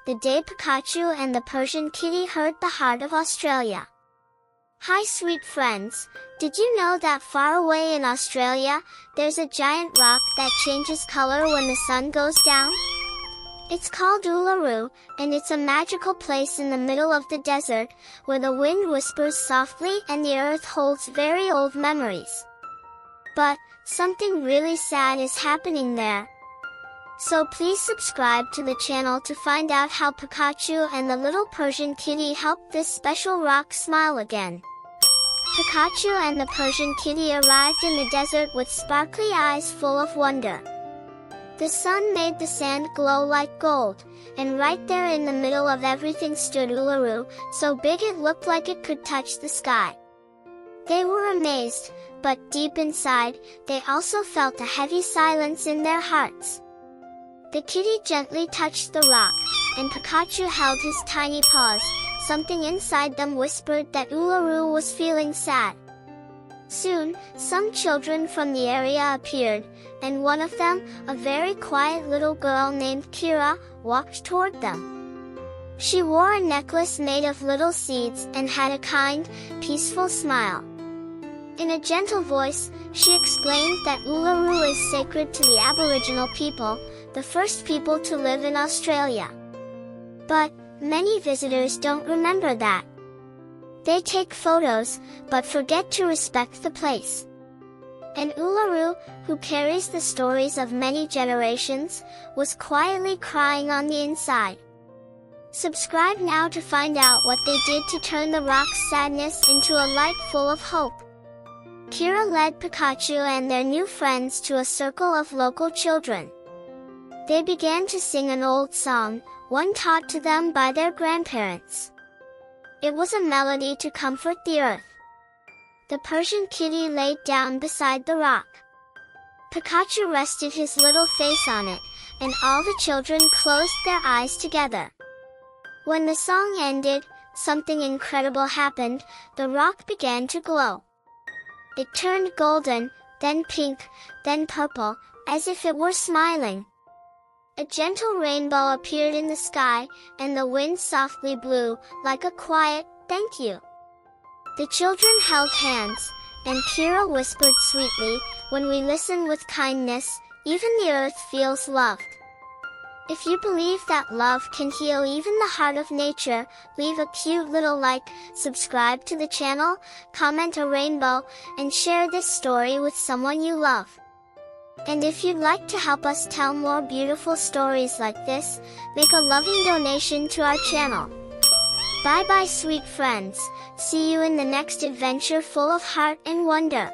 the day Pikachu and the Persian kitty heard the heart of Australia. Hi sweet friends, did you know that far away in Australia, there's a giant rock that changes color when the sun goes down? It's called Uluru, and it's a magical place in the middle of the desert, where the wind whispers softly and the earth holds very old memories. But, something really sad is happening there. So please subscribe to the channel to find out how Pikachu and the little Persian kitty helped this special rock smile again. Pikachu and the Persian kitty arrived in the desert with sparkly eyes full of wonder. The sun made the sand glow like gold, and right there in the middle of everything stood Uluru, so big it looked like it could touch the sky. They were amazed, but deep inside, they also felt a heavy silence in their hearts. The kitty gently touched the rock, and Pikachu held his tiny paws. Something inside them whispered that Uluru was feeling sad. Soon, some children from the area appeared, and one of them, a very quiet little girl named Kira, walked toward them. She wore a necklace made of little seeds and had a kind, peaceful smile. In a gentle voice, she explained that Uluru is sacred to the Aboriginal people, the first people to live in Australia. But, many visitors don't remember that. They take photos, but forget to respect the place. And Uluru, who carries the stories of many generations, was quietly crying on the inside. Subscribe now to find out what they did to turn the rock's sadness into a light full of hope. Kira led Pikachu and their new friends to a circle of local children. They began to sing an old song, one taught to them by their grandparents. It was a melody to comfort the earth. The Persian kitty laid down beside the rock. Pikachu rested his little face on it, and all the children closed their eyes together. When the song ended, something incredible happened. The rock began to glow. It turned golden, then pink, then purple, as if it were smiling. A gentle rainbow appeared in the sky, and the wind softly blew, like a quiet, "Thank you." The children held hands, and Kira whispered sweetly, "When we listen with kindness, even the earth feels loved." If you believe that love can heal even the heart of nature, leave a cute little like, subscribe to the channel, comment a rainbow, and share this story with someone you love. And if you'd like to help us tell more beautiful stories like this, make a loving donation to our channel. Bye bye sweet friends, see you in the next adventure full of heart and wonder.